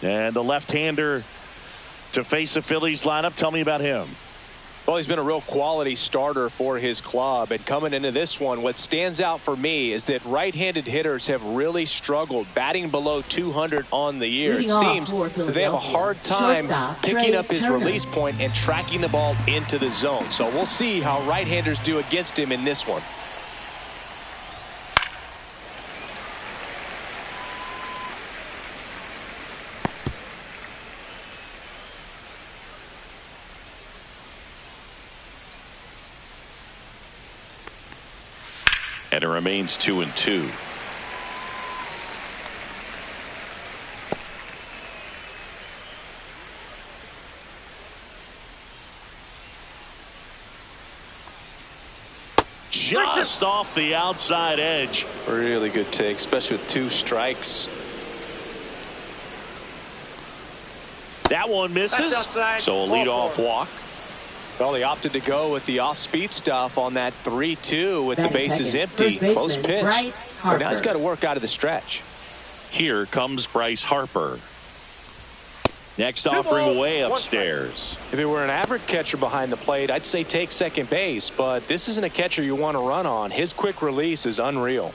And the left-hander to face the Phillies lineup. Tell me about him. Well, he's been a real quality starter for his club. And coming into this one, what stands out for me is that right-handed hitters have really struggled, batting below 200 on the year. It seems that they have a hard time picking up his release point and tracking the ball into the zone. So we'll see how right-handers do against him in this one. And it remains 2-2. Just off the outside edge. Really good take, especially with 2 strikes. That one misses. So a leadoff walk. Well, they opted to go with the off-speed stuff on that 3-2 with the bases empty. Close pitch. But now he's got to work out of the stretch. Here comes Bryce Harper. Next offering away upstairs. If it were an average catcher behind the plate, I'd say take second base. But this isn't a catcher you want to run on. His quick release is unreal.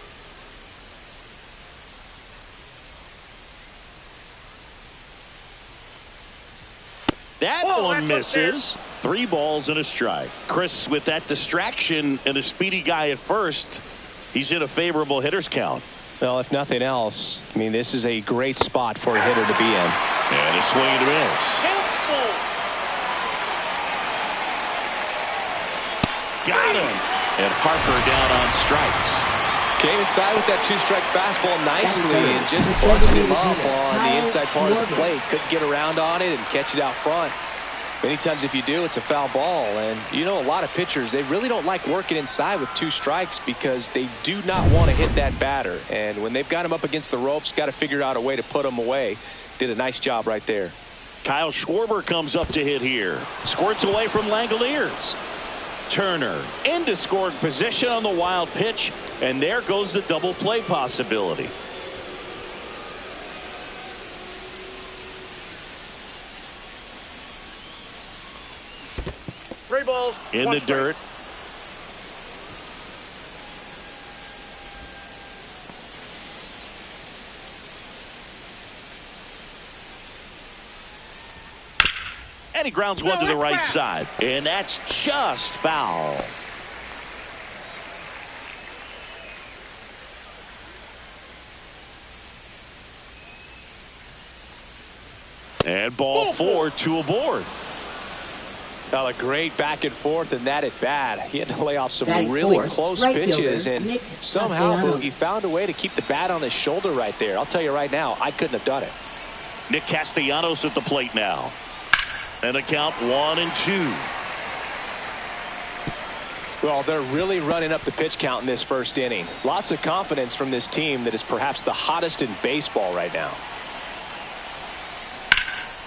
That one misses. 3 balls and a strike. Chris, with that distraction and a speedy guy at first, he's in a favorable hitter's count. Well, if nothing else, I mean, this is a great spot for a hitter to be in. And a swing and a miss. Got him. And Harper down on strikes. Came inside with that 2-strike fastball nicely and just punched him up on the inside part of the plate. Couldn't get around on it and catch it out front. Many times if you do, it's a foul ball. And you know, a lot of pitchers, they really don't like working inside with 2 strikes because they do not want to hit that batter. And when they've got him up against the ropes, got to figure out a way to put him away. Did a nice job right there. Kyle Schwarber comes up to hit here. Squirts away from Langoliers. Turner into scoring position on the wild pitch, and there goes the double play possibility. Three balls in the dirt. And he grounds one to the right side. And that's just foul. And ball 4, 2 aboard. Well, a great back and forth and that at bat. He had to lay off some really close pitches, and somehow he found a way to keep the bat on his shoulder right there. I'll tell you right now, I couldn't have done it. Nick Castellanos at the plate now. And a count 1-2. Well, they're really running up the pitch count in this first inning. Lots of confidence from this team that is perhaps the hottest in baseball right now.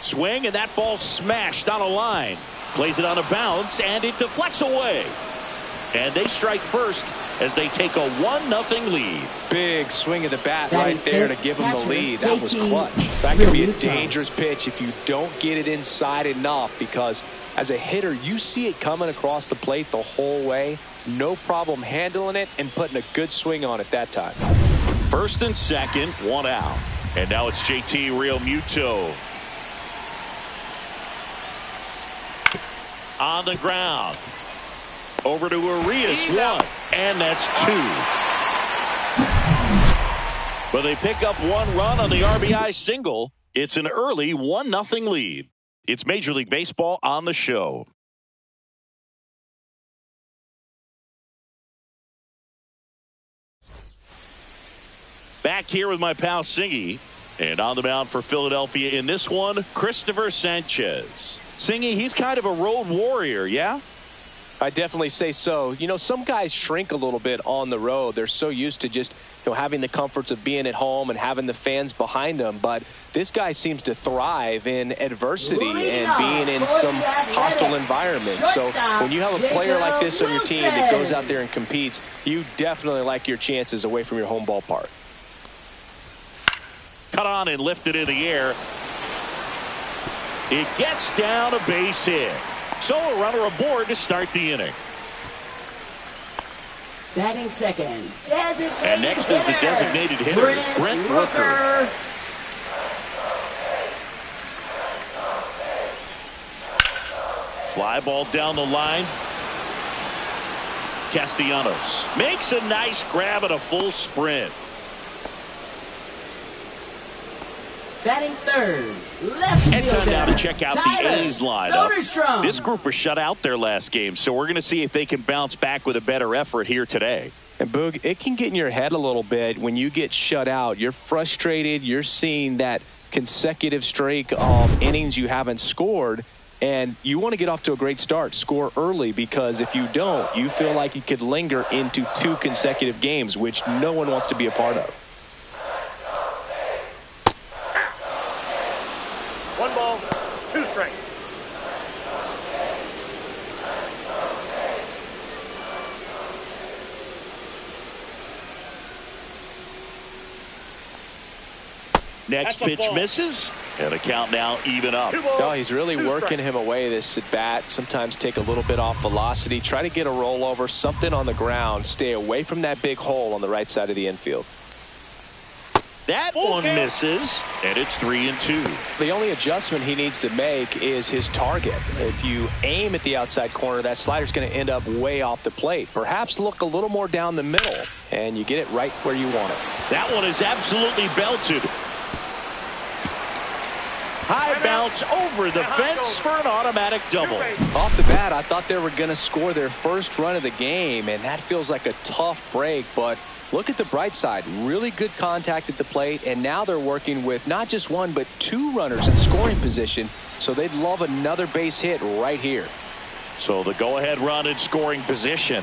Swing, and that ball smashed on a line. Plays it on a bounce, and it deflects away. And they strike first as they take a 1-0 lead. Big swing of the bat right there to give them the lead. That was clutch. That could be a dangerous pitch if you don't get it inside enough, because as a hitter, you see it coming across the plate the whole way. No problem handling it and putting a good swing on it that time. First and second, 1 out. And now it's JT Realmuto. On the ground. Over to Arias, 1. And that's 2. But they pick up 1 run on the RBI single. It's an early 1-0 lead. It's Major League Baseball on the show. Back here with my pal Singy. And on the mound for Philadelphia in this one, Christopher Sanchez. Singy, he's kind of a road warrior, yeah? I definitely say so. You know, some guys shrink a little bit on the road. They're so used to just, having the comforts of being at home and having the fans behind them. But this guy seems to thrive in adversity and being in some hostile environment. So when you have a player like this on your team that goes out there and competes, you definitely like your chances away from your home ballpark. Cut on and lifted in the air. It gets down a base hit. So a runner aboard to start the inning. Batting second, designated And next is the designated hitter, Brent Rooker. Fly ball down the line. Castellanos makes a nice grab at a full sprint. Batting third, left And time fielder, now to check out the A's lineup. Soderstrom. This group was shut out their last game, so we're going to see if they can bounce back with a better effort here today. And Boog, it can get in your head a little bit when you get shut out. You're frustrated. You're seeing that consecutive streak of innings you haven't scored. And you want to get off to a great start, score early, because if you don't, you feel like it could linger into 2 consecutive games, which no one wants to be a part of. 1 ball, 2 strikes. Next pitch misses, and the count now even up. No, he's really working him away this at bat. Sometimes take a little bit off velocity, try to get a rollover, something on the ground, stay away from that big hole on the right side of the infield. That one misses, and it's 3-2. The only adjustment he needs to make is his target. If you aim at the outside corner, that slider's going to end up way off the plate. Perhaps look a little more down the middle, and you get it right where you want it. That one is absolutely belted. High bounce over the fence for an automatic double. Off the bat, I thought they were going to score their first run of the game, and that feels like a tough break, but look at the bright side. Really good contact at the plate, and now they're working with not just 1 but 2 runners in scoring position, so they'd love another base hit right here. So the go-ahead run in scoring position.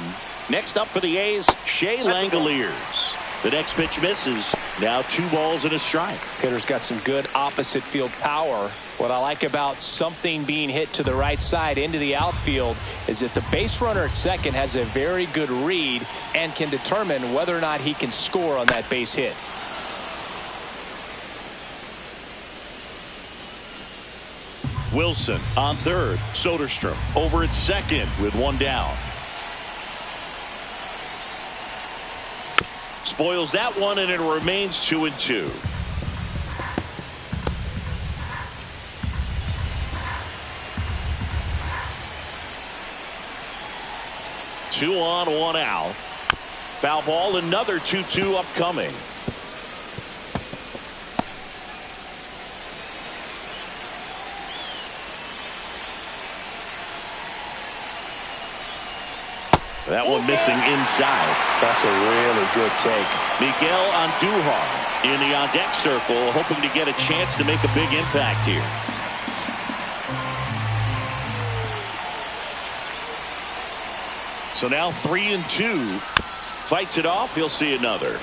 Next up for the A's, Shea Langoliers. The next pitch misses. Now 2 balls and a strike. Hitter's got some good opposite field power. What I like about something being hit to the right side into the outfield is that the base runner at second has a very good read and can determine whether or not he can score on that base hit. Wilson on third. Soderstrom over at second with 1 down. Spoils that one, and it remains 2-2. Two on, 1 out. Foul ball, another 2-2 upcoming. That one missing inside. That's a really good take. Miguel Andujar in the on-deck circle, hoping to get a chance to make a big impact here. So now 3-2. Fights it off. He'll see another.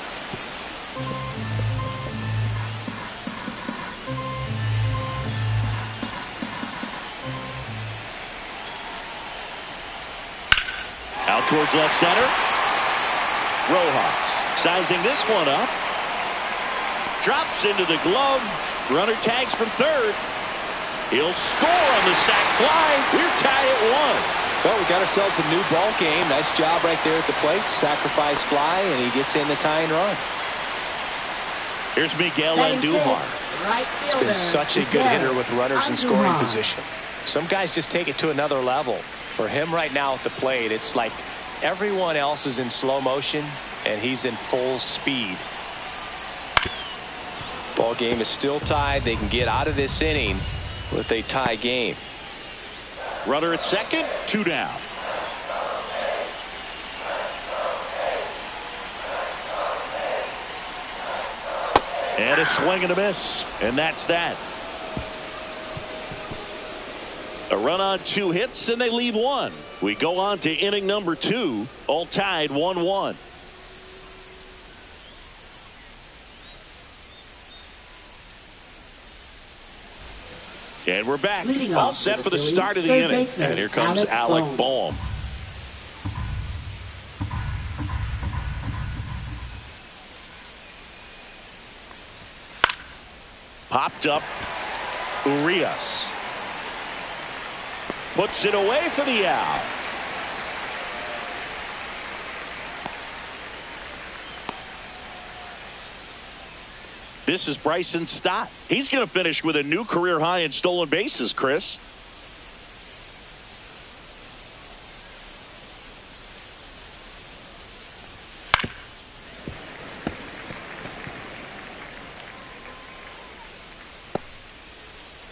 Out towards left center. Rojas sizing this one up. Drops into the glove. Runner tags from third. He'll score on the sac fly. We're tied at 1. Well, we got ourselves a new ball game. Nice job right there at the plate. Sacrifice fly, and he gets in the tying run. Here's Miguel Andujar. He's been such a good hitter with runners in scoring position. Some guys just take it to another level. For him right now at the plate, it's like everyone else is in slow motion, and he's in full speed. Ball game is still tied. They can get out of this inning with a tie game. Runner at second, 2 down. And a swing and a miss, and that's that. A run on 2 hits, and they leave 1. We go on to inning number 2, all tied 1-1. And we're back, all set for the start of the inning. And here comes Alec Bohm. Popped up Urias. puts it away for the out. This is Bryson Stott. He's going to finish with a new career high in stolen bases, Chris.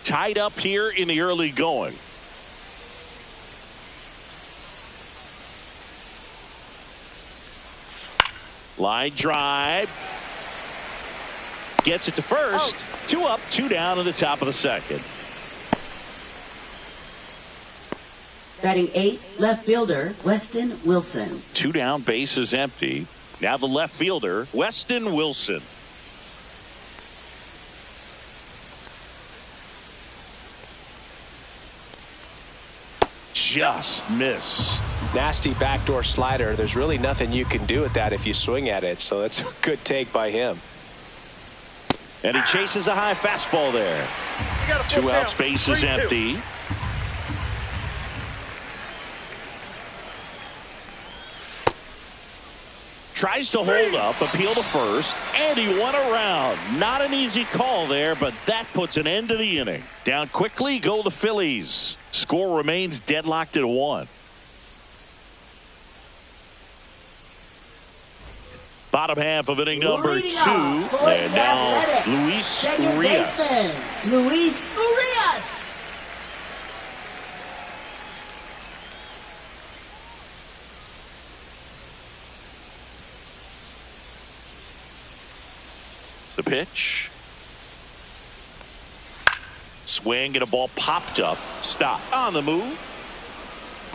Tied up here in the early going. Line drive. Gets it to first. 2 up, 2 down in the top of the second. Batting 8th, left fielder, Weston Wilson. 2 down, base is empty. Now the left fielder, Weston Wilson. Just missed. Nasty backdoor slider. There's really nothing you can do with that if you swing at it. So that's a good take by him. And he chases a high fastball there. 2 outs, base is empty. Tries to hold up, appeal to first, and he won around. Not an easy call there, but that puts an end to the inning. Down quickly go the Phillies. Score remains deadlocked at 1. Bottom half of inning number 2, and now Luis Urias. Luis Urias. The pitch. Swing and a ball popped up. Stop. On the move.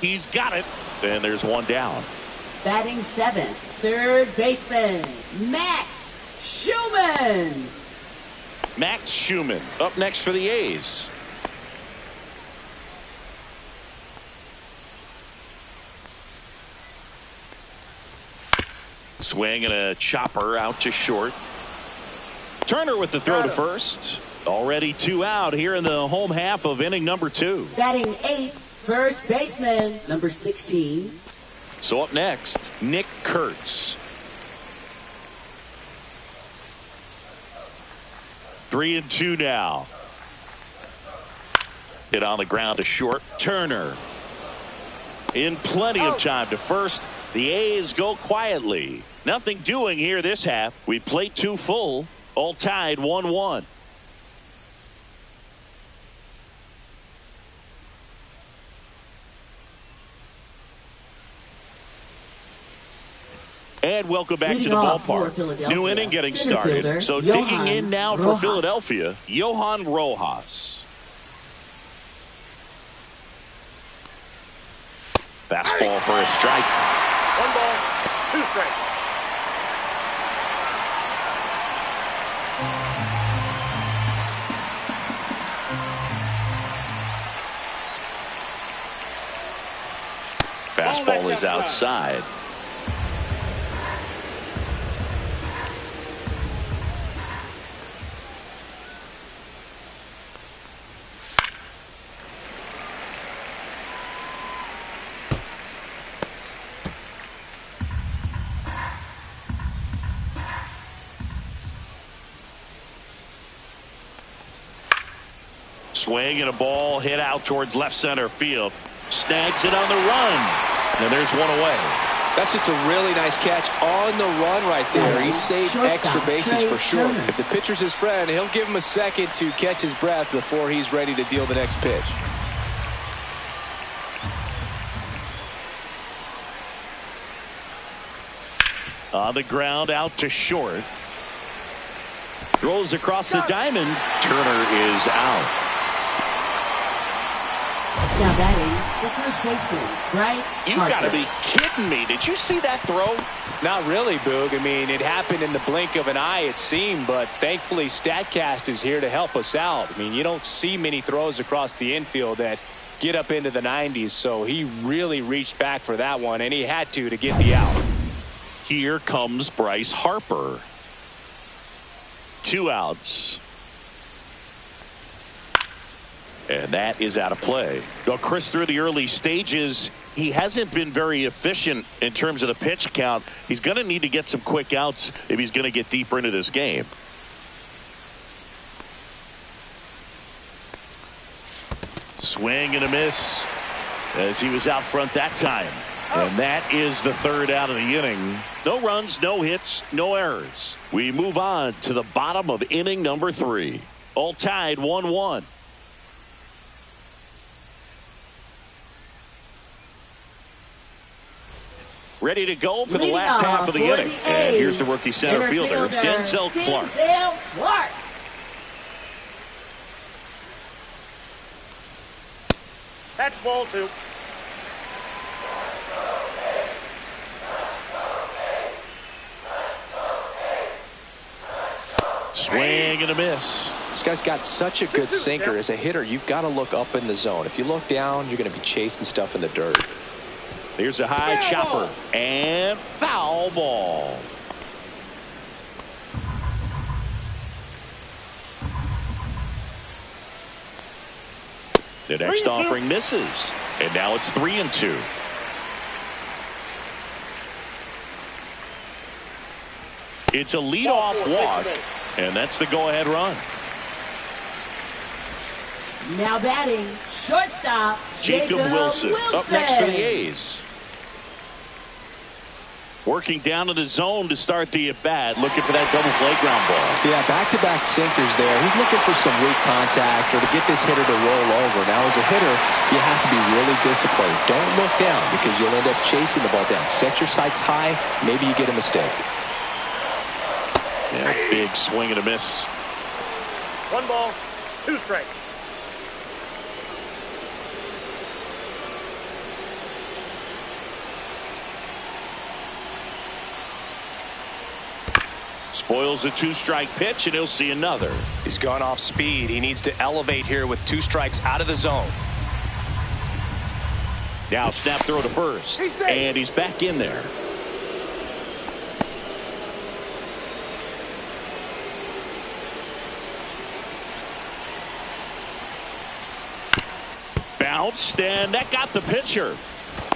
He's got it. And there's 1 down. Batting 7th, third baseman, Max Schumann. Max Schumann up next for the A's. Swing and a chopper out to short. Turner with the throw to first. Already 2 out here in the home half of inning number 2. Batting 8th, first baseman, number 16. So up next, Nick Kurtz. 3-2 now. Hit on the ground to short. Turner in plenty of time to first. The A's go quietly. Nothing doing here this half. We played 2 full. All tied 1-1. And welcome back to the ballpark. New inning getting started. So digging in now for Philadelphia, Johan Rojas. Fastball for a strike. 1 ball, 2 strikes. Fastball is outside. Swing and a ball hit out towards left center field. Snags it on the run. And there's 1 away. That's just a really nice catch on the run right there. He saved extra bases for sure. If the pitcher's his friend, he'll give him a second to catch his breath before he's ready to deal the next pitch. On the ground out to short. Throws across the diamond. Turner is out. Now batting, the first baseman, Bryce You Harper. got to be kidding me. Did you see that throw? Not really, Boog. I mean, it happened in the blink of an eye, it seemed, but thankfully StatCast is here to help us out. I mean, you don't see many throws across the infield that get up into the 90s, so he really reached back for that one, and he had to get the out. Here comes Bryce Harper. 2 outs. And that is out of play. Well, Chris, through the early stages, he hasn't been very efficient in terms of the pitch count. He's going to need to get some quick outs if he's going to get deeper into this game. Swing and a miss as he was out front that time. And that is the third out of the inning. No runs, no hits, no errors. We move on to the bottom of inning number 3. All tied 1-1. Ready to go for the last half of the inning. And here's the rookie center fielder, Denzel Clark. That's ball 2. Swing and a miss. This guy's got such a good sinker. As a hitter, you've got to look up in the zone. If you look down, you're going to be chasing stuff in the dirt. Here's a high chopper and foul ball. The next offering misses, and now it's 3-2. It's a leadoff walk, and that's the go-ahead run. Now batting, shortstop, Jacob Wilson up next for the A's. Working down to the zone to start the at-bat, looking for that double play ground ball. Yeah, back-to-back sinkers there. He's looking for some weak contact or to get this hitter to roll over. Now, as a hitter, you have to be really disciplined. Don't look down because you'll end up chasing the ball down. Set your sights high. Maybe you get a mistake. Yeah, big swing and a miss. 1 ball, 2 strikes. Spoils a 2-strike pitch, and he'll see another. He's gone off speed. He needs to elevate here with 2 strikes out of the zone. Now snap throw to first, and he's back in there. Bounced, and that got the pitcher.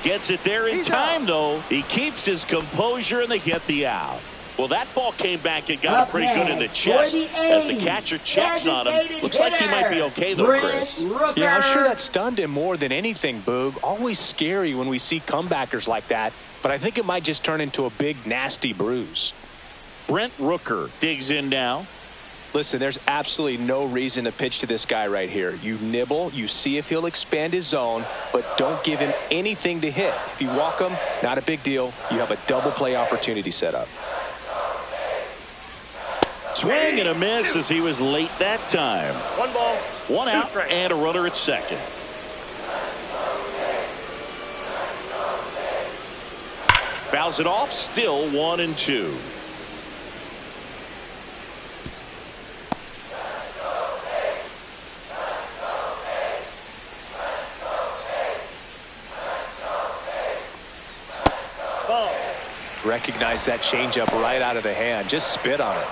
Gets it there in time, though. He keeps his composure, and they get the out. Well, that ball came back and got him pretty good in the chest as the catcher checks on him. Looks like he might be okay, though, Chris. Yeah, I'm sure that stunned him more than anything, Boog. Always scary when we see comebackers like that, but I think it might just turn into a big, nasty bruise. Brent Rooker digs in now. Listen, there's absolutely no reason to pitch to this guy right here. You nibble, you see if he'll expand his zone, but don't give him anything to hit. If you walk him, not a big deal. You have a double play opportunity set up. Swing and a miss as he was late that time. 1 ball, 1 out and a runner at second. Fouls it off, still 1-2. Recognize that changeup right out of the hand. Just spit on it.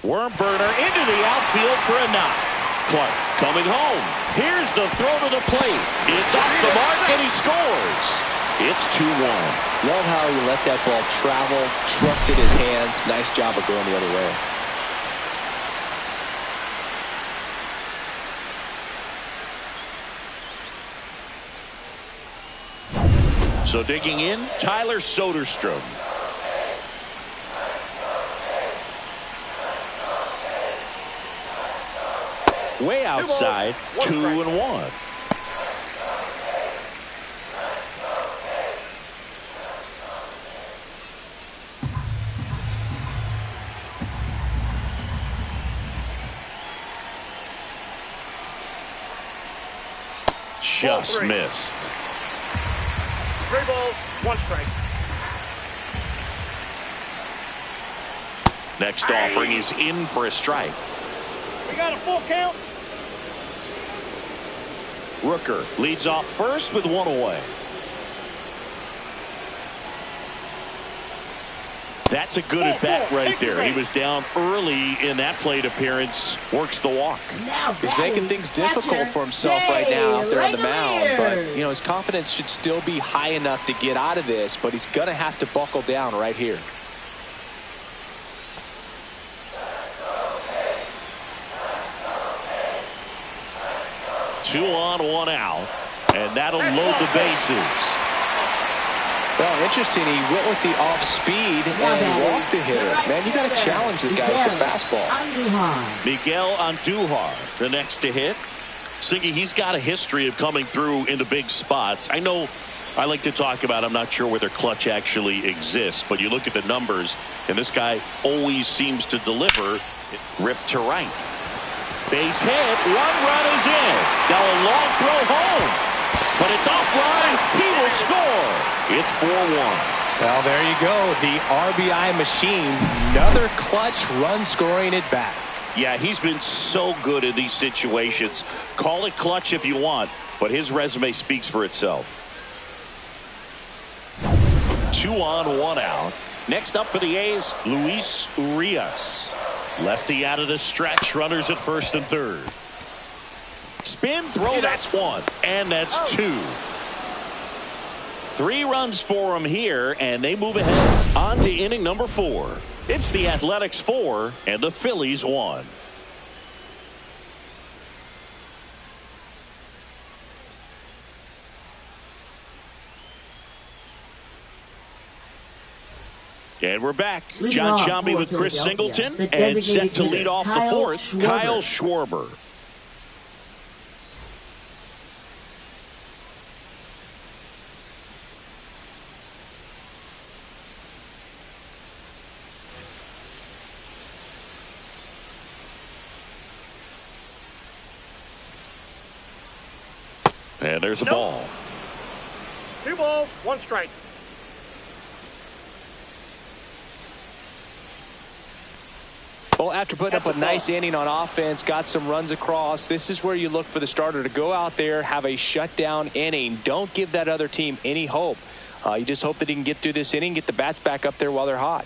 Worm burner into the outfield for a knock. Clark coming home. Here's the throw to the plate. It's off the mark and he scores. It's 2-1. Love how he let that ball travel, trusted his hands. Nice job of going the other way. So digging in, Tyler Soderstrom. Way outside, 2-1. Just missed. 3 balls, 1 strike. Next offering is in for a strike. We got a full count. Rooker leads off first with 1 away. That's a good at bat right there. He was down early in that plate appearance. Works the walk. He's making things difficult for himself right now out there on the mound. But, you know, his confidence should still be high enough to get out of this. But he's going to have to buckle down right here. 2 on, 1 out. And that'll load the bases. Well, interesting. He went with the off speed and walked the hitter. Man, you got to challenge the guy with the fastball. Miguel Andujar, the next to hit. Siggy, he's got a history of coming through into big spots. I know I like to talk about, I'm not sure whether clutch actually exists, but you look at the numbers, and this guy always seems to deliver. Ripped to right. Base hit. 1 run is in. Now a long throw home. But it's offline. He will score. It's 4-1. Well, there you go. The RBI machine. Another clutch run scoring at bat. Yeah, he's been so good in these situations. Call it clutch if you want, but his resume speaks for itself. 2 on, 1 out. Next up for the A's, Luis Urias. Lefty out of the stretch. Runners at first and third. Spin, throw, that's 1. And that's 2. 3 runs for him here, and they move ahead on to inning number 4. It's the Athletics 4 and the Phillies 1. And we're back. John Sciambi with Chris Singleton, and set to lead off the fourth, Kyle Schwarber. And there's a ball. 2 balls, 1 strike. Well, after putting up a nice inning on offense, got some runs across, this is where you look for the starter to go out there, have a shutdown inning. Don't give that other team any hope. You just hope that he can get through this inning, get the bats back up there while they're hot.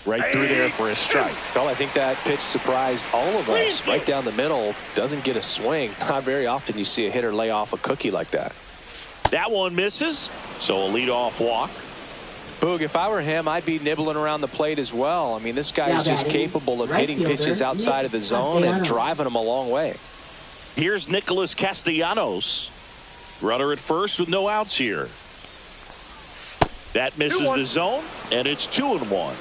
Right through there for a strike. Well, I think that pitch surprised all of us. Right down the middle, doesn't get a swing. Not very often you see a hitter lay off a cookie like that. That one misses, so a leadoff walk. Boog, if I were him, I'd be nibbling around the plate as well. I mean, this guy is just capable of hitting pitches outside of the zone and driving them a long way. Here's Nicholas Castellanos. Runner at first with no outs here. That misses the zone, and it's 2-1.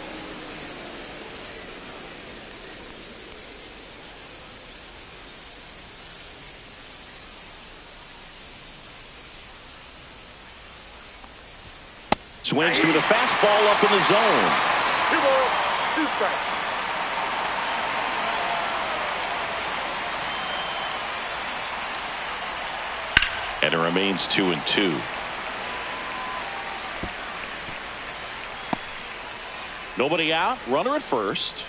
Swings through the fastball up in the zone. 2 balls, 2 strikes. And it remains 2-2. Nobody out. Runner at first.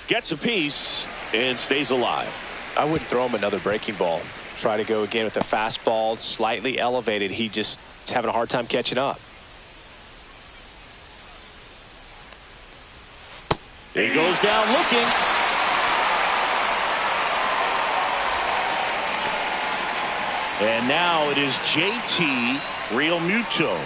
Gets a piece and stays alive. I wouldn't throw him another breaking ball. Try to go again with the fastball, slightly elevated. He just is having a hard time catching up. He goes down looking. And now it is JT Realmuto.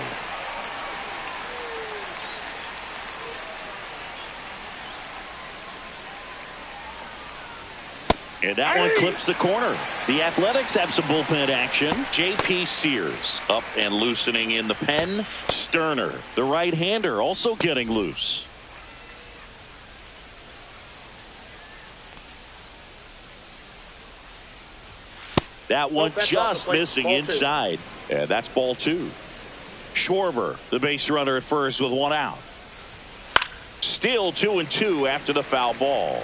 And that one clips the corner. The Athletics have some bullpen action. J.P. Sears up and loosening in the pen. Sterner, the right-hander, also getting loose. That one just missing inside. And that's ball 2. Schwarber, the base runner at first with 1 out. Still 2-2 after the foul ball.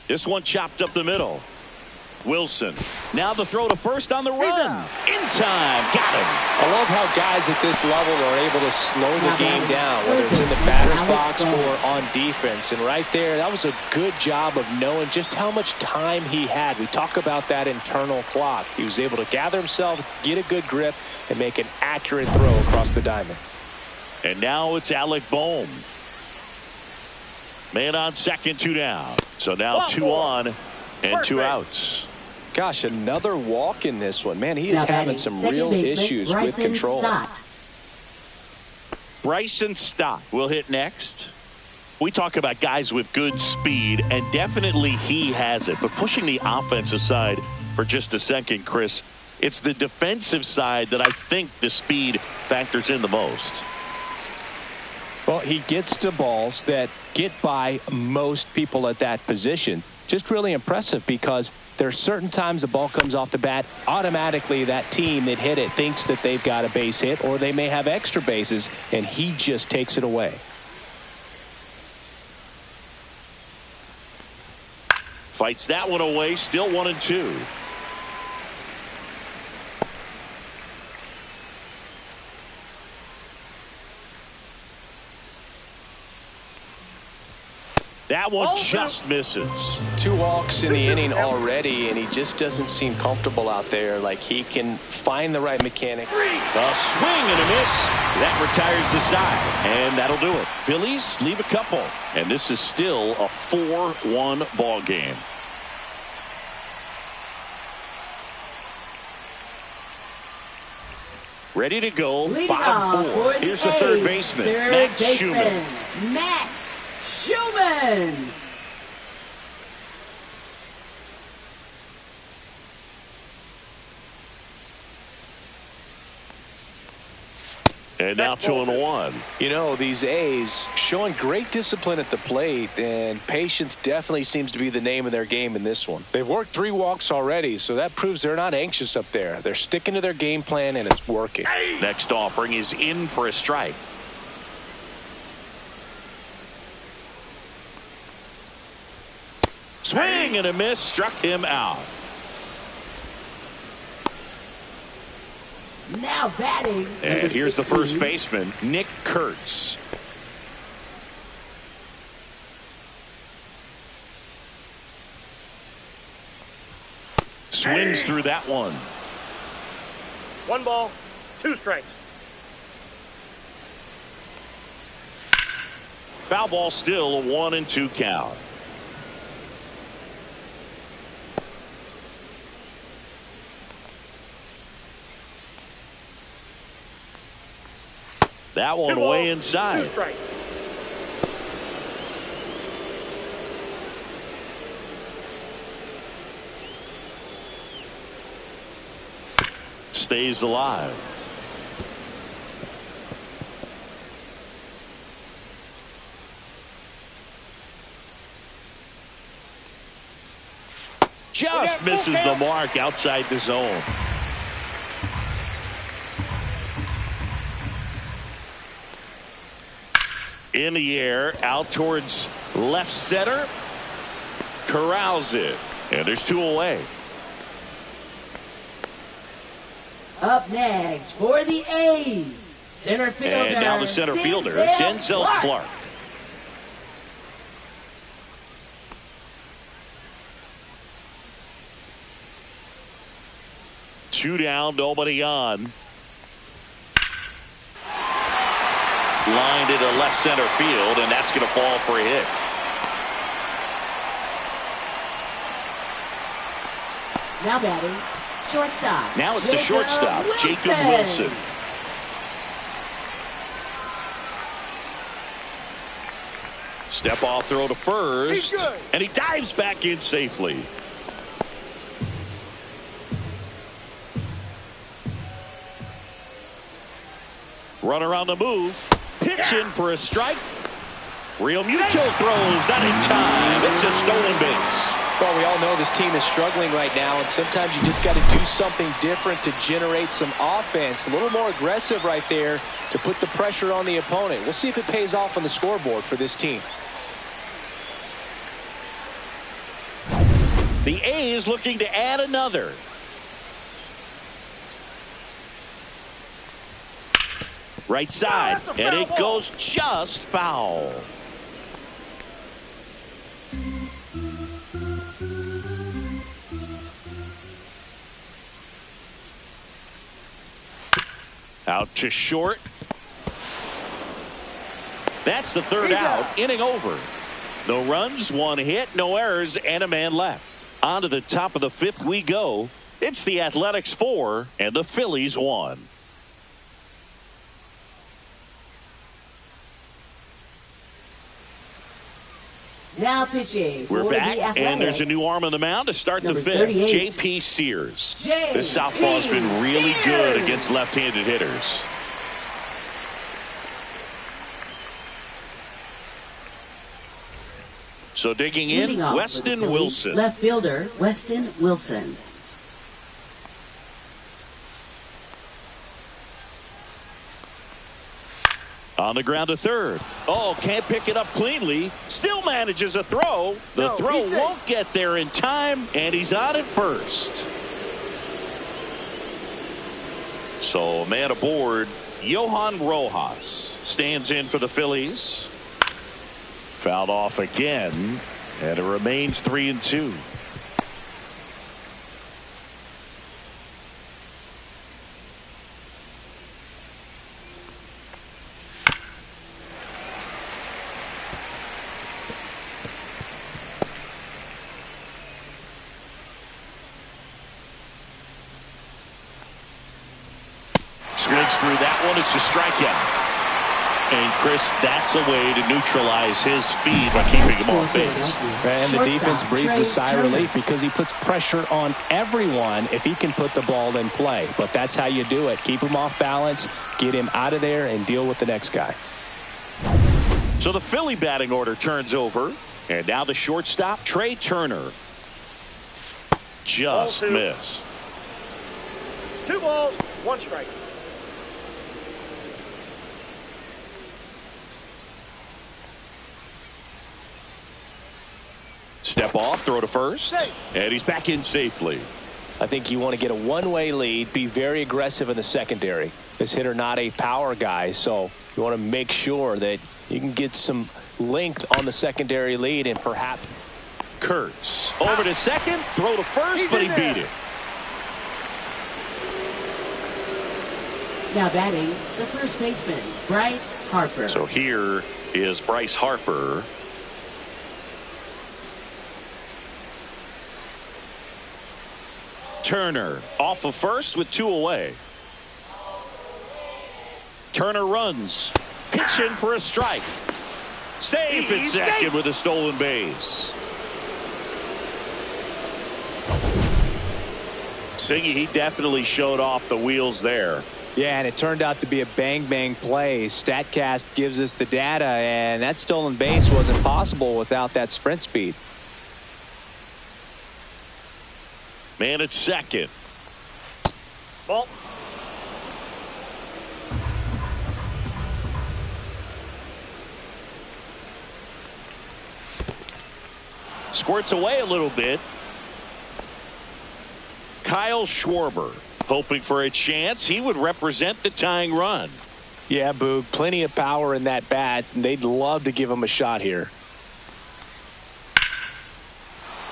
This one chopped up the middle. Wilson. Now the throw to first on the run. In time. Got him. I love how guys at this level are able to slow the game down, whether it's in the batter's box or on defense. And right there, that was a good job of knowing just how much time he had. We talk about that internal clock. He was able to gather himself, get a good grip, and make an accurate throw across the diamond. And now it's Alec Bohm. Man on second, 2 down. So now 2 on and 2 outs. Gosh, another walk in this one. Man, he is having some real issues with control. Bryson Stott will hit next. We talk about guys with good speed, and definitely he has it. But pushing the offense aside for just a second, Chris, it's the defensive side that I think the speed factors in the most. Well, he gets to balls that get by most people at that position. Just really impressive because there are certain times the ball comes off the bat, automatically that team that hit it thinks that they've got a base hit, or they may have extra bases, and he just takes it away. Fights that one away, still 1-2. That one just misses. 2 walks in the inning already, and he just doesn't seem comfortable out there. Like he can find the right mechanic. A swing and a miss. That retires the side, and that'll do it. Phillies leave a couple, and this is still a 4-1 ball game. Ready to go. Bottom 4. Here's the third baseman, Max Schumann. Max Schumann. And now 2-1. You know, these A's showing great discipline at the plate, and patience definitely seems to be the name of their game in this one. They've worked 3 walks already, so that proves they're not anxious up there. They're sticking to their game plan, and it's working. Next offering is in for a strike. Swing and a miss, struck him out. Now batting. And here's the first baseman, Nick Kurtz. Swings through that one. 1 ball, 2 strikes. Foul ball, still a 1-2 count. That one way inside. 2 strikes. Stays alive. Just misses the mark outside the zone. In the air, out towards left center. Corrals it. And there's 2 away. Up next for the A's, center fielder. And now the center fielder, Denzel Clark. Two down, nobody on. Lined into left center field, and that's going to fall for a hit. Now batting, shortstop. Now it's the shortstop, Jacob Wilson. Step off throw to first, and he dives back in safely. Runner on the move. Pitch in for a strike. Real Muto throws, not in time. It's a stolen base. Well, we all know this team is struggling right now, and sometimes you just got to do something different to generate some offense. A little more aggressive right there to put the pressure on the opponent. We'll see if it pays off on the scoreboard for this team. The A's looking to add another. Right side, and it goes just foul. Out to short. That's the third out. Inning over. No runs, one hit, no errors, and a man left. On to the top of the fifth we go. It's the Athletics 4 and the Phillies 1. Now pitching. We're for back, the and there's a new arm on the mound to start the fifth. J.P. Sears. This southpaw's been really good against left-handed hitters. So digging in, Weston Wilson. Left fielder, Weston Wilson. On the ground to third. Oh, can't pick it up cleanly. Still manages a throw. The throw won't get there in time, and he's on at first. So a man aboard, Johan Rojas stands in for the Phillies. Fouled off again, and it remains 3-2. Swings through that one. It's a strikeout. And Chris, that's a way to neutralize his speed by keeping him off base. And the defense breathes a sigh of relief because he puts pressure on everyone if he can put the ball in play. But that's how you do it. Keep him off balance, get him out of there, and deal with the next guy. So the Philly batting order turns over. And now the shortstop, Trey Turner. Just missed. 2 balls, 1 strike. Step off, throw to first, and he's back in safely. I think you want to get a one-way lead, be very aggressive in the secondary. This hitter not a power guy, so you want to make sure that you can get some length on the secondary lead and perhaps. Kurtz over to second, throw to first, but he beat it. Now batting, the first baseman, Bryce Harper. So here is Bryce Harper. Turner off of first with 2 away. Turner runs. Pitch in for a strike. Safe at second with a stolen base. Singy, he definitely showed off the wheels there. Yeah, and it turned out to be a bang-bang play. StatCast gives us the data, and that stolen base wasn't possible without that sprint speed. Man at second. Ball. Squirts away a little bit. Kyle Schwarber hoping for a chance. He would represent the tying run. Yeah, Boog, plenty of power in that bat, and they'd love to give him a shot here.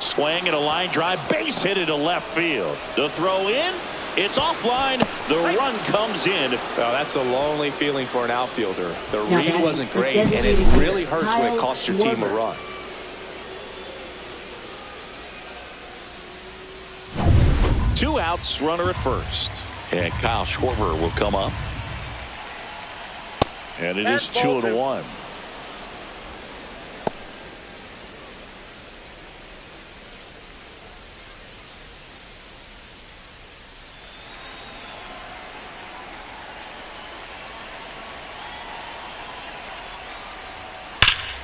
Swing and a line drive, base hit into left field. The throw in, it's offline. The run comes in. Well, that's a lonely feeling for an outfielder. The read wasn't great, and it really hurts when it costs your team a run. Two outs, runner at first. And Kyle Schwarber will come up. And it is 2-1.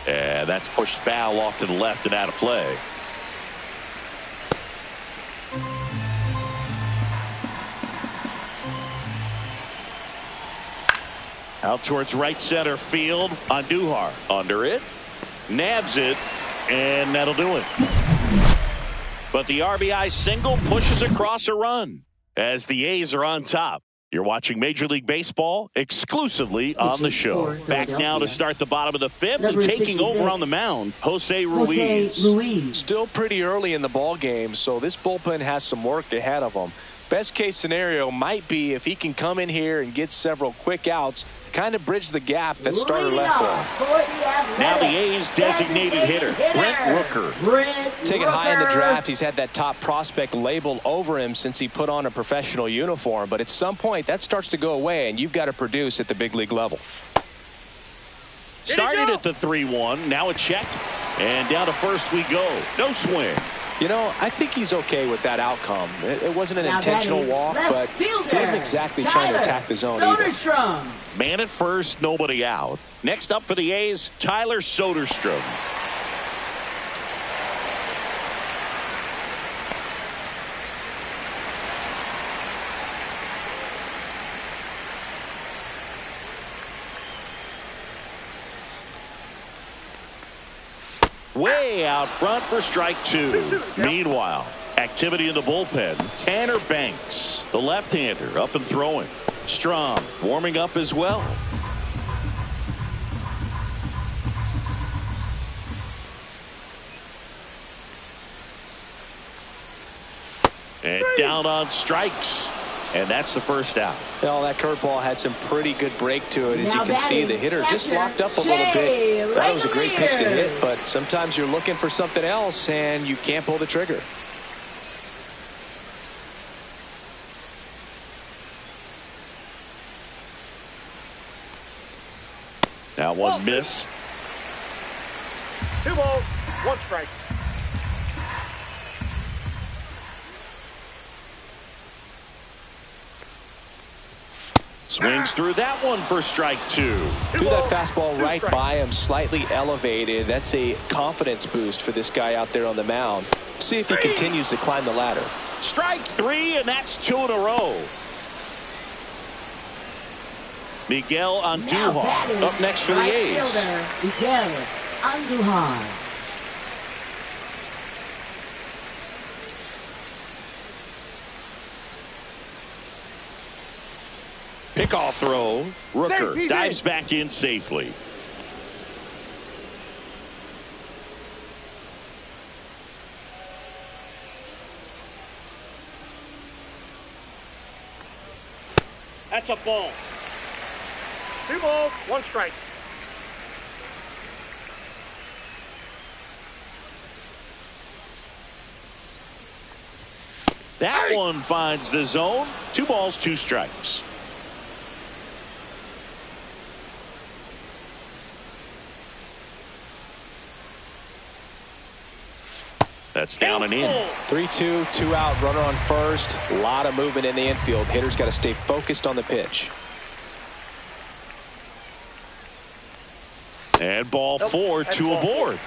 And that's pushed foul off to the left and out of play. Out towards right center field. Andujar under it. Nabs it. And that'll do it. but the RBI single pushes across a run as the A's are on top. You're watching Major League Baseball exclusively on the show. Back now to start the bottom of the fifth and taking over on the mound, Jose Ruiz. Still pretty early in the ball game, so this bullpen has some work ahead of them. Best case scenario might be if he can come in here and get several quick outs, kind of bridge the gap that starter left for him. Now the A's designated hitter, Brent Rooker. Taken high in the draft, he's had that top prospect labeled over him since he put on a professional uniform. But at some point, that starts to go away, and you've got to produce at the big league level. Started at the 3-1, now a check, and down to first we go. No swing. You know, I think he's okay with that outcome. It wasn't an intentional walk, but he wasn't exactly trying to attack the zone either. Man at first, nobody out. Next up for the A's, Tyler Soderstrom. Way out front for strike two. Meanwhile, activity in the bullpen. Tanner Banks, the left-hander, up and throwing. Strom warming up as well. And down on strikes. And that's the first out. Well, that curveball had some pretty good break to it. As you can see, the hitter just locked up a little bit. That was a great pitch to hit, but sometimes you're looking for something else and you can't pull the trigger. That one missed. 2 balls, 1 strike. Swings through that one for strike two. Threw that fastball right by him, slightly elevated. That's a confidence boost for this guy out there on the mound. See if he continues to climb the ladder. Strike three, and that's 2 in a row. Miguel Andujar up next for the A's. Miguel Andujar. Pickoff throw. Rooker dives back in safely. That's a ball. 2 balls, 1 strike. That one finds the zone. 2 balls, 2 strikes. That's down and in. 3-2, 2 out, runner on first. A lot of movement in the infield. Hitter's got to stay focused on the pitch. And ball 4, 2 aboard.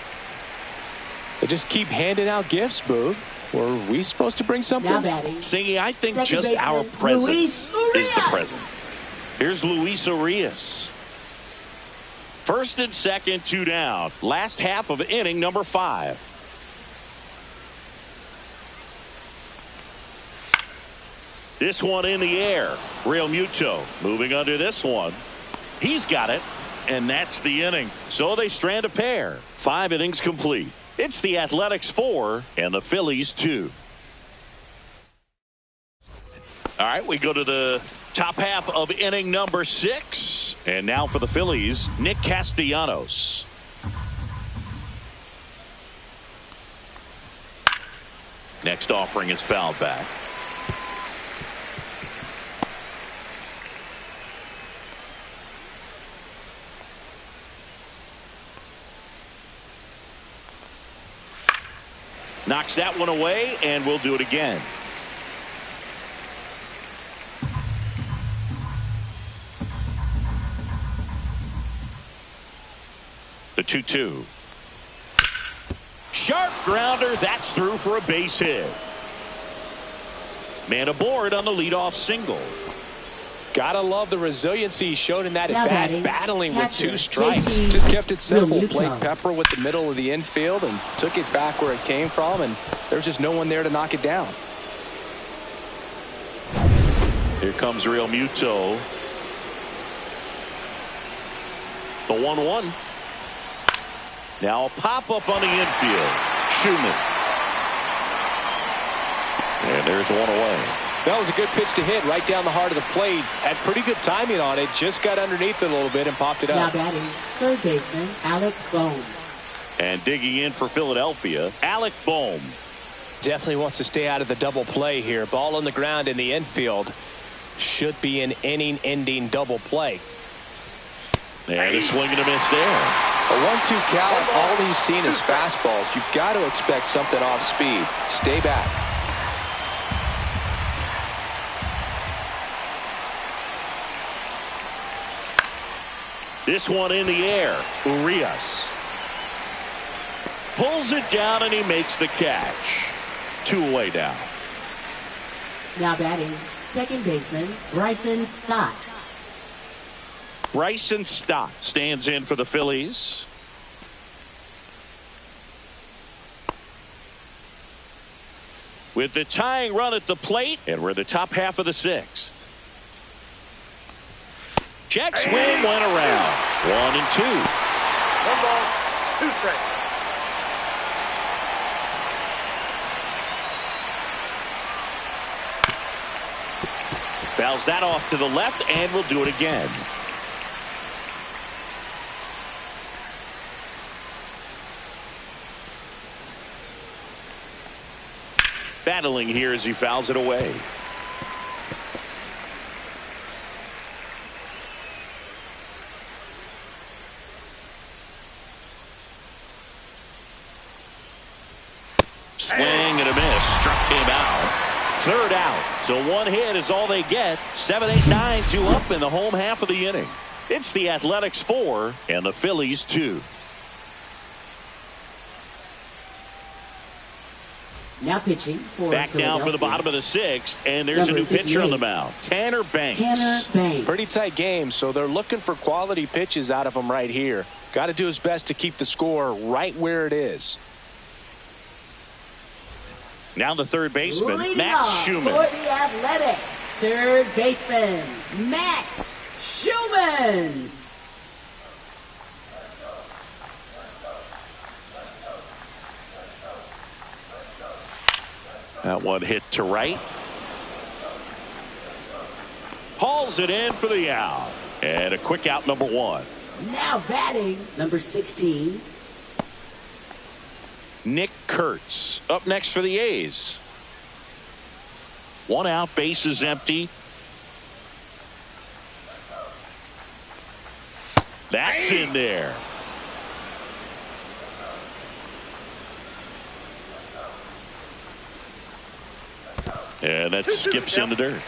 They just keep handing out gifts, Boog. Were we supposed to bring something? Singy, I think just our presence is the present. Here's Luis Urias. First and second, 2 down. Last half of inning number 5. This one in the air. Real Muto moving under this one. He's got it, and that's the inning. So they strand a pair. 5 innings complete. It's the Athletics 4 and the Phillies 2. All right, we go to the top half of inning number 6. And now for the Phillies, Nick Castellanos. Next offering is fouled back. Knocks that one away, and we'll do it again. The 2-2. Sharp grounder. That's through for a base hit. Man aboard on the leadoff single. Gotta love the resiliency he showed in that at bat, battling with 2 strikes. Just kept it simple. Played Pepper with the middle of the infield and took it back where it came from, and there's just no one there to knock it down. Here comes Real Muto. The 1-1. Now a pop-up on the infield. Schumann. And there's one away. That was a good pitch to hit right down the heart of the plate. Had pretty good timing on it. Just got underneath it a little bit and popped it Now up. batting, third baseman, Alec Bohm. And digging in for Philadelphia, Alec Bohm. Definitely wants to stay out of the double play here. Ball on the ground in the infield. Should be an inning-ending double play. And a swing and a miss there. A 1-2 count, all he's seen is fastballs. You've got to expect something off speed. Stay back. This one in the air. Urias pulls it down and he makes the catch. 2 away now. Now batting, second baseman, Bryson Stott. Bryson Stott stands in for the Phillies. With the tying run at the plate, and we're in the top half of the 6th. Check swing went around. 1-2. 1 ball, 2 strikes. Fouls that off to the left, and we'll do it again. Battling here as he fouls it away. Swing and a miss. Struck him out. 3rd out. So 1 hit is all they get. 7, 8, 9, 2 up in the home half of the inning. It's the Athletics 4 and the Phillies 2. Now pitching for Back now for the bottom of the 6th, and there's a new pitcher on the mound. Tanner Banks. Pretty tight game, so they're looking for quality pitches out of him right here. Got to do his best to keep the score right where it is. Now the third baseman, Max Schumann. For the Athletics, third baseman, Max Schumann. That one hit to right. Hauls it in for the out. And a quick out, number 1. Now batting, number 16. Nick Kurtz up next for the A's. 1 out, base is empty. That's in there. And that skips in the dirt.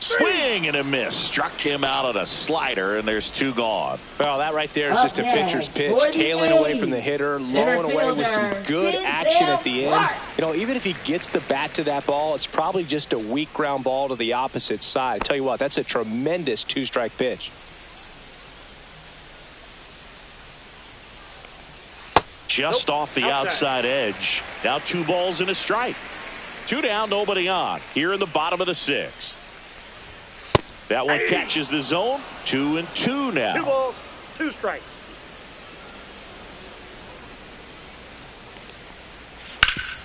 Swing and a miss. Struck him out on a slider, and there's 2 gone. Well, that right there is just a pitcher's pitch, tailing away from the hitter, lowing away with some good action at the end. You know, even if he gets the bat to that ball, it's probably just a weak ground ball to the opposite side. I tell you what, that's a tremendous 2-strike pitch. Just off the outside edge. Now 2 balls and a strike. 2 down, nobody on. Here in the bottom of the 6th. That one catches the zone. 2-2 now. 2 balls, 2 strikes.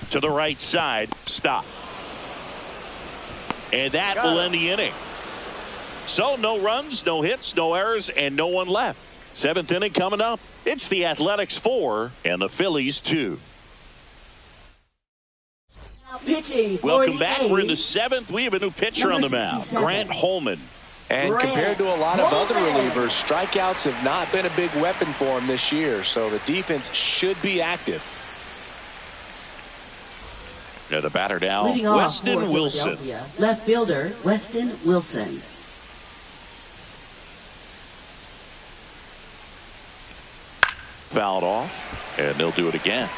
To the right side. Stop. And that will end the inning. So no runs, no hits, no errors, and no one left. 7th inning coming up. It's the Athletics 4 and the Phillies 2. Welcome back. We're in the 7th. We have a new pitcher on the mound, Grant Holman. And compared to a lot of other relievers, strikeouts have not been a big weapon for him this year, so the defense should be active. Yeah, the batter now, Weston Wilson. Left fielder, Weston Wilson. Fouled off, and they'll do it again.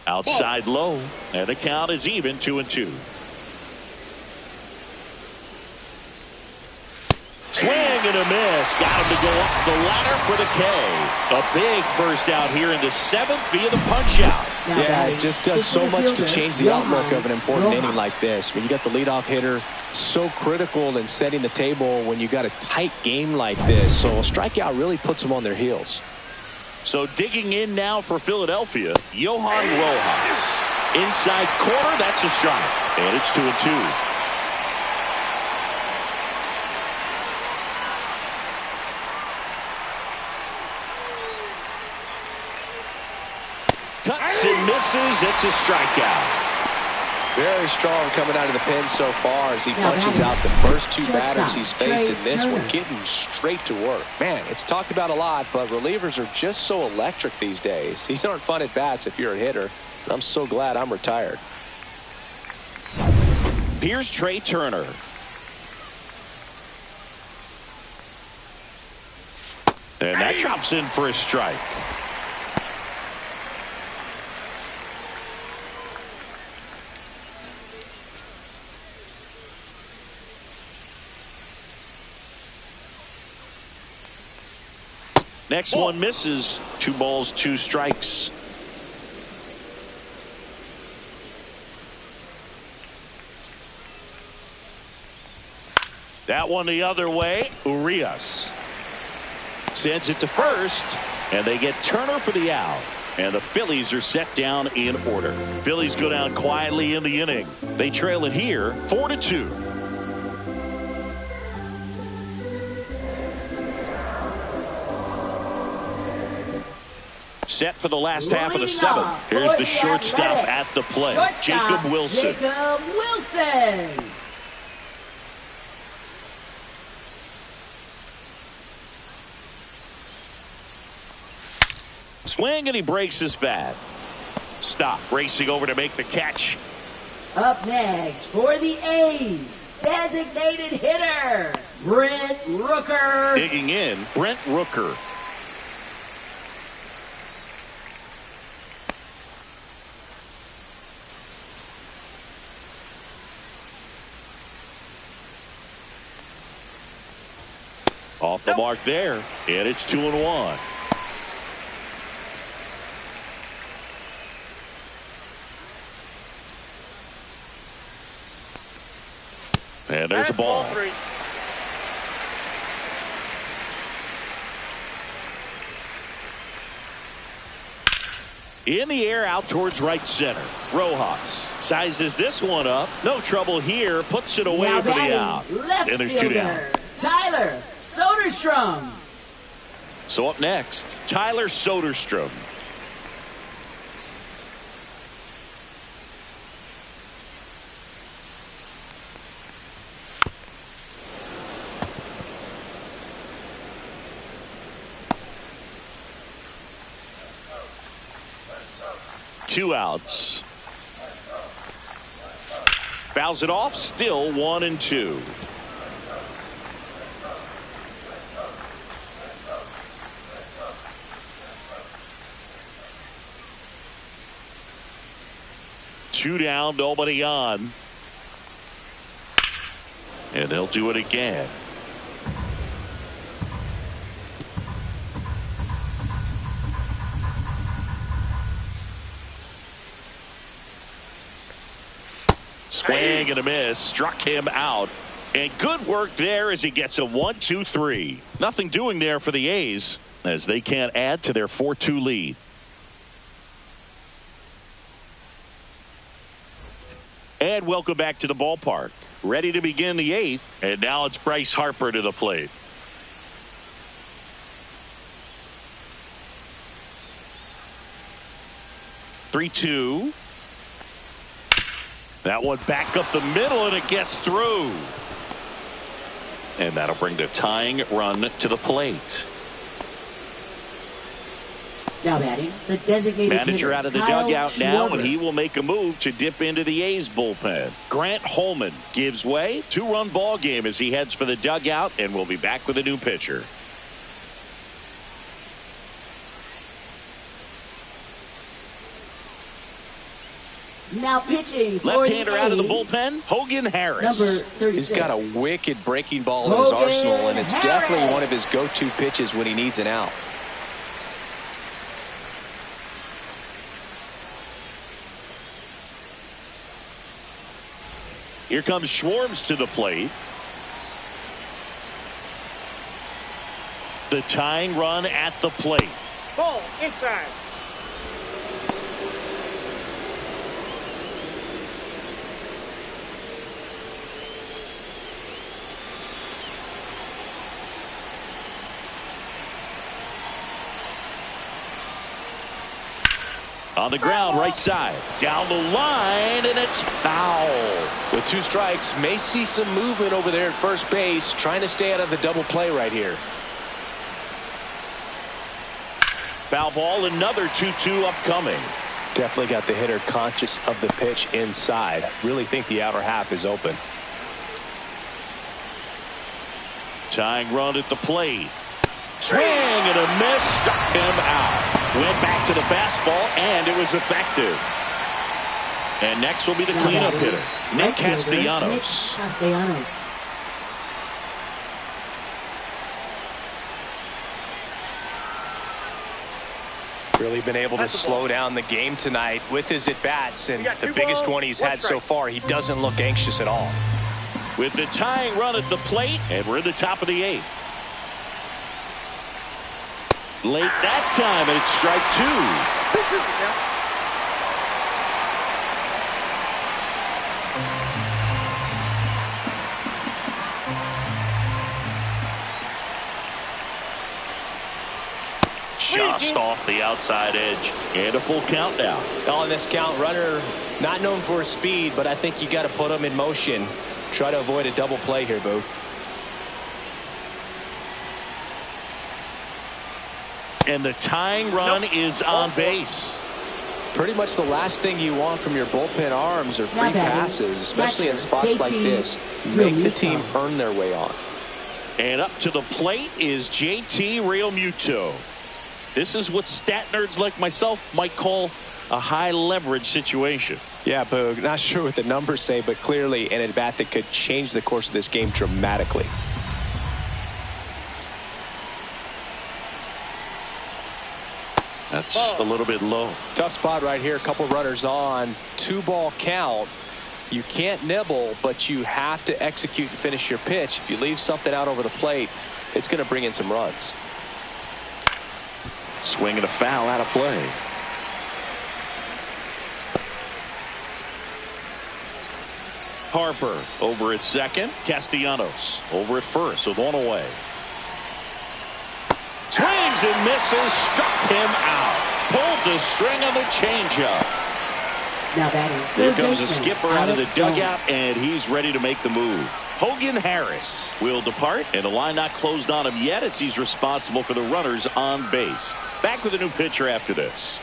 Outside low, and the count is even 2-2. Swing and a miss. Got him to go up the ladder for the K. A big first out here in the 7th via the punch out. Yeah, it just does so much to change the outlook of an important inning like this. When you got the leadoff hitter, so critical in setting the table when you got a tight game like this. So a strikeout really puts them on their heels. So digging in now for Philadelphia, Johan Rojas. Inside corner, that's a strike. And it's 2-2. Cuts and misses. It's a strikeout. Very strong coming out of the pen so far as he punches out the first 2 batters he's faced in this one, getting straight to work. Man, it's talked about a lot, but relievers are just so electric these days. These aren't fun at bats if you're a hitter. I'm so glad I'm retired. Here's Trey Turner. And that drops in for a strike. Next one misses. 2 balls, 2 strikes. That one the other way. Urias sends it to first, and they get Turner for the out. And the Phillies are set down in order. Phillies go down quietly in the inning. They trail it here 4-2. Set for the last half of the 7th. Here's the shortstop at the plate, Jacob Wilson. Swing, and he breaks his bat. Stop. Racing over to make the catch. Up next for the A's, designated hitter, Brent Rooker. Digging in, Brent Rooker. Off the mark there, and it's 2-1. And there's a ball. In the air out towards right center. Rojas sizes this one up. No trouble here. Puts it away for the out. And there's 2 down. Tyler Soderstrom. So up next, Tyler Soderstrom. Two outs. Fouls it off. Still 1-2. Two down, nobody on. And they'll do it again. Swing and a miss. Struck him out. And good work there as he gets a 1-2-3. Nothing doing there for the A's as they can't add to their 4-2 lead. And welcome back to the ballpark. Ready to begin the 8th. And now it's Bryce Harper to the plate. Three-two. That one back up the middle, and it gets through. And that'll bring the tying run to the plate. Now batting, the designated manager out of the Kyle dugout now, Schwarber. and he will make a move to dip into the A's bullpen. Grant Holman gives way. 2-run ball game as he heads for the dugout, and we'll be back with a new pitcher. Now pitching for Left-hander the out of the A's, bullpen, Hogan Harris. number 36. He's got a wicked breaking ball in his Hogan arsenal, and it's definitely Harris. one of his go-to pitches when he needs an out. Here comes Schwartz to the plate. The tying run at the plate. Ball inside. On the ground, right side. Down the line, and it's foul. With 2 strikes, may see some movement over there at first base, trying to stay out of the double play right here. Foul ball, another 2-2 upcoming. Definitely got the hitter conscious of the pitch inside. Really think the outer half is open. Tying run at the plate. Swing and a miss. Struck him out. Went back to the fastball, and it was effective. And next will be the cleanup hitter, Nick Castellanos. Nick Castellanos. Really been able to slow down the game tonight with his at-bats, and the biggest one he's had so far. He doesn't look anxious at all. With the tying run at the plate, and we're in the top of the 8th. Late that time, and it's strike 2. Just off the outside edge, and a full count now. On this count, runner not known for his speed, but I think you got to put him in motion. Try to avoid a double play here, Boo. And the tying run is on base. Pretty much the last thing you want from your bullpen arms are free Not bad. passes, especially in Catcher, spots like JT this. Make the Realmuto. team earn their way on. And up to the plate is JT Realmuto. This is what stat nerds like myself might call a high leverage situation. Yeah, Boog, not sure what the numbers say, but clearly an at-bat that could change the course of this game dramatically. That's a little bit low. Tough spot right here. A couple runners on. 2-ball count. You can't nibble, but you have to execute and finish your pitch. If you leave something out over the plate, it's going to bring in some runs. Swing and a foul out of play. Harper over at second. Castellanos over at first with one away. Swings and misses. Struck him out. Pulled the string on the changeup. Now batting. Here third comes the baseman, skipper out of the Alex Bell. dugout, and he's ready to make the move. Hogan Harris will depart, and the line not closed on him yet as he's responsible for the runners on base. Back with a new pitcher after this.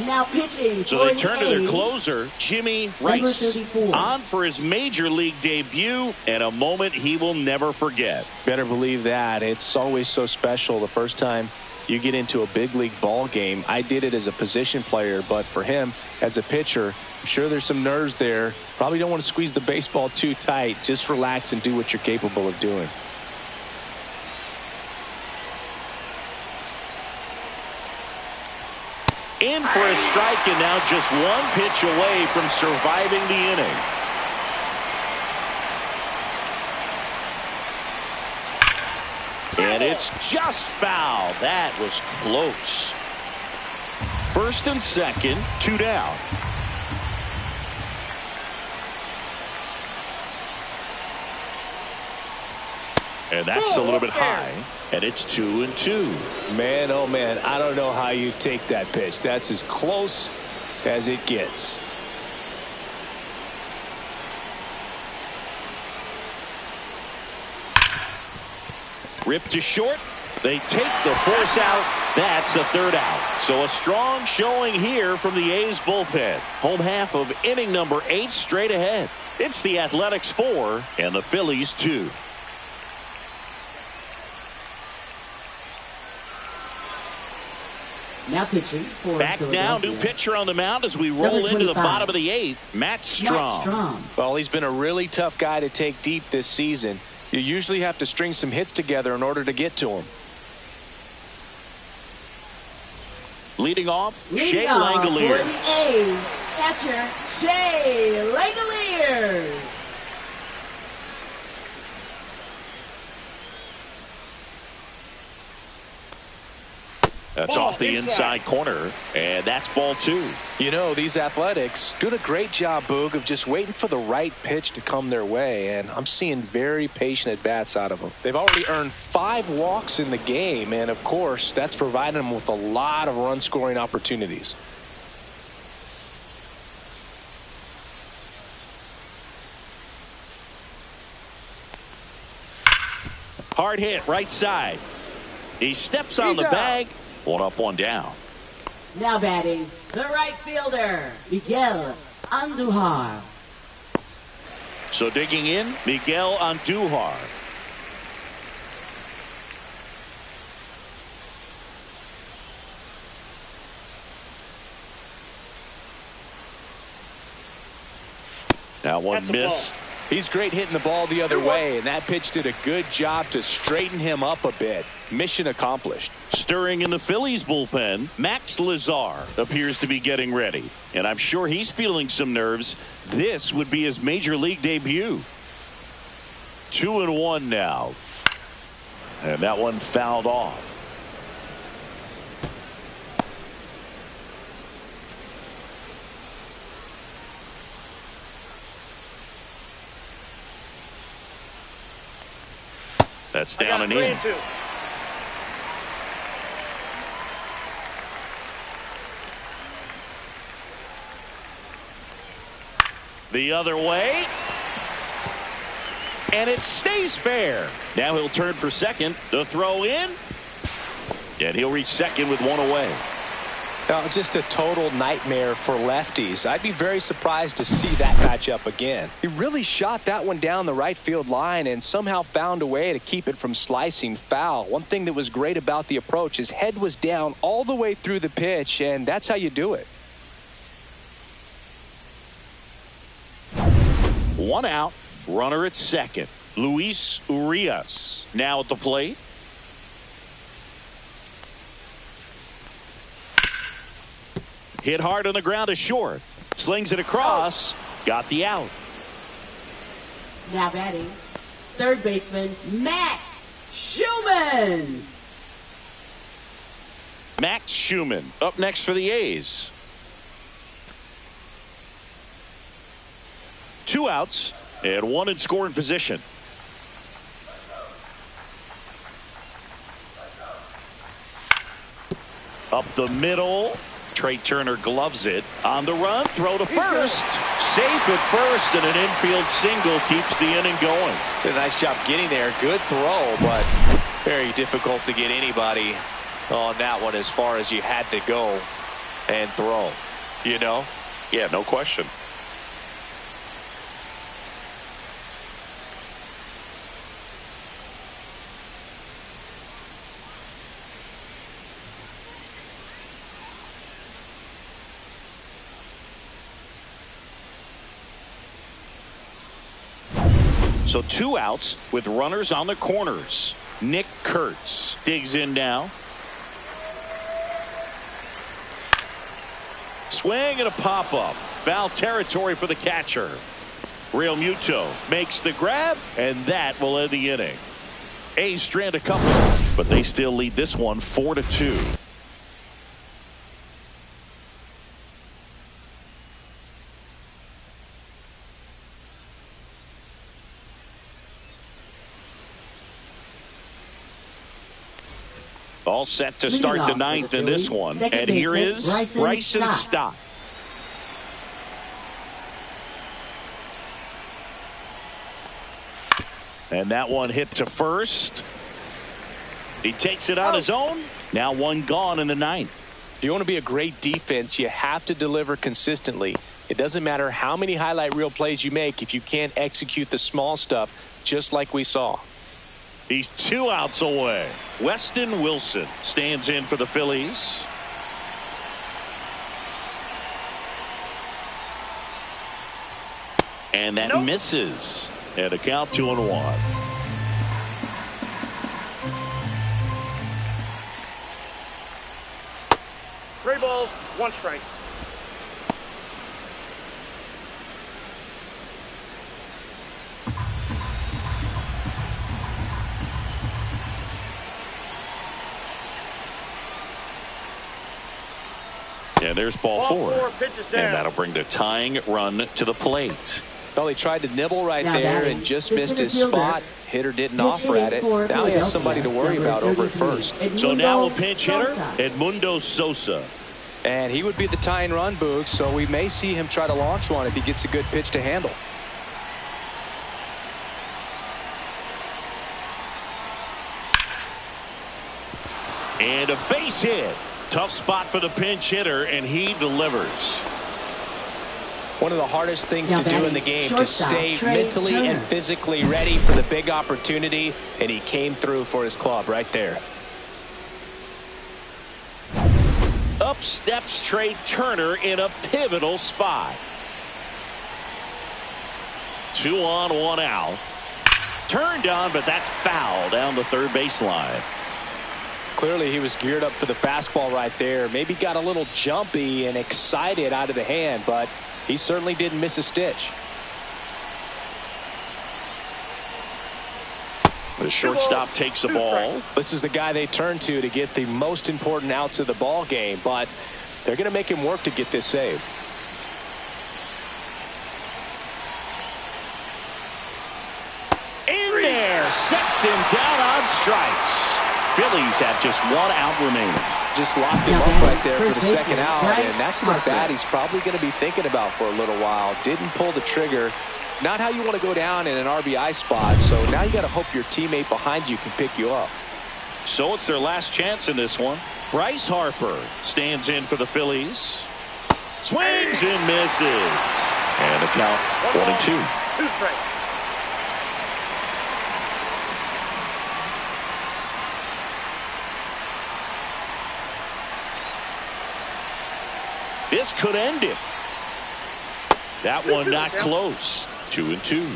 Now pitching So for they the turn to their A's, closer, Jimmy number Rice, 34. on for his major league debut, and a moment he will never forget. Better believe that. It's always so special the first time you get into a big league ball game. I did it as a position player, but for him as a pitcher, I'm sure there's some nerves there. Probably don't want to squeeze the baseball too tight. Just relax and do what you're capable of doing. In for a strike, and now just one pitch away from surviving the inning. And it's just foul. That was close. First and second, 2 down. And that's a little bit high, and it's 2-2. Man, oh man, I don't know how you take that pitch. That's as close as it gets. Ripped to short. They take the force out. That's the third out. So a strong showing here from the A's bullpen. Home half of inning number 8 straight ahead. It's the Athletics 4 and the Phillies 2. Now pitching for Back now, new pitcher on the mound as we roll into the bottom of the 8th. Matt Strom. Well, he's been a really tough guy to take deep this season. You usually have to string some hits together in order to get to him. Leading off, Shea Langoliers. For the A's, catcher Shea Langoliers. That's off the inside corner, and that's ball 2. You know, these Athletics doing a great job, Boog, of just waiting for the right pitch to come their way, and I'm seeing very patient at-bats out of them. They've already earned 5 walks in the game, and of course, that's providing them with a lot of run-scoring opportunities. Hard hit, right side. He steps on the bag. 1 up, 1 down. Now batting, the right fielder, Miguel Andujar. So digging in, Miguel Andujar. That one missed. He's great hitting the ball the other way, and that pitch did a good job to straighten him up a bit. Mission accomplished. Stirring in the Phillies bullpen, Max Lazar appears to be getting ready, and I'm sure he's feeling some nerves. This would be his major league debut. 2-1 now, and that one fouled off. That's down and in. The other way. And it stays fair. Now he'll turn for second. The throw in. And he'll reach second with 1 away. Just a total nightmare for lefties. I'd be very surprised to see that matchup again. He really shot that one down the right field line and somehow found a way to keep it from slicing foul. One thing that was great about the approach, his head was down all the way through the pitch, and that's how you do it. 1 out, runner at second. Luis Urias now at the plate. Hit hard on the ground to short. Slings it across. Got the out. Now batting, third baseman Max Schumann. Max Schumann up next for the A's. 2 outs and 1 in scoring position. Up the middle. Trey Turner gloves it. On the run, throw to first. Safe at first, and an infield single keeps the inning going. Did a nice job getting there. Good throw, but very difficult to get anybody on that one as far as you had to go and throw. You know? Yeah, no question. So 2 outs with runners on the corners. Nick Kurtz digs in now. Swing and a pop-up. Foul territory for the catcher. Real Muto makes the grab, and that will end the inning. A's strand a couple, but they still lead this one 4-2. All set to start the 9th in this one. And here is Bryson Stott. And that one hit to first. He takes it on his own. Now 1 gone in the 9th. If you want to be a great defense, you have to deliver consistently. It doesn't matter how many highlight reel plays you make if you can't execute the small stuff, just like we saw. He's 2 outs away. Weston Wilson stands in for the Phillies. And that misses. And a count 2-1. 3 balls, 1 strike. And there's ball 4. Pitches down. And that'll bring the tying run to the plate. Well, he tried to nibble right Now there batting, and just the missed his center fielder. spot. Hitter didn't Pitch offer at it. hitting for Now he has somebody to worry Philadelphia, about over at 33, first. So now a Edmundo pinch hitter, Sosa. Edmundo Sosa. And he would be the tying run, Boog, so we may see him try to launch one if he gets a good pitch to handle. And a base hit. Tough spot for the pinch hitter, and he delivers. One of the hardest things Now to do in batting, the game, to shortstop, stay Trey mentally Turner. and physically ready for the big opportunity, and he came through for his club right there. Up steps Trey Turner in a pivotal spot. 2 on, 1 out. Turned on, but that's foul down the third baseline. Clearly he was geared up for the fastball right there. Maybe got a little jumpy and excited out of the hand, but he certainly didn't miss a stitch. The shortstop takes the ball. This is the guy they turn to get the most important outs of the ball game, but they're going to make him work to get this save. In there, sets him down on strikes. Phillies have just 1 out remaining. Just locked him Now up batting, right there for first the second baseman, out, Bryce and that's an Harper. at-bat he's probably going to be thinking about for a little while. Didn't pull the trigger. Not how you want to go down in an RBI spot, so now you got to hope your teammate behind you can pick you up. So it's their last chance in this one. Bryce Harper stands in for the Phillies. Swings and misses. And a count 1-2. 2 strikes. This could end it. That one not close. 2-2.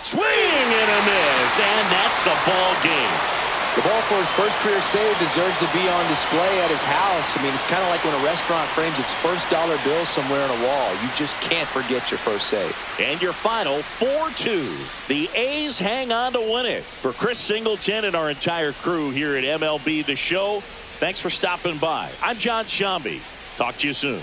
Swing and a miss, and that's the ball game. The ball for his first career save deserves to be on display at his house. I mean, it's kind of like when a restaurant frames its first dollar bill somewhere on a wall. You just can't forget your first save. And your final 4-2. The A's hang on to win it. For Chris Singleton and our entire crew here at MLB The Show, thanks for stopping by. I'm John Shambi. Talk to you soon.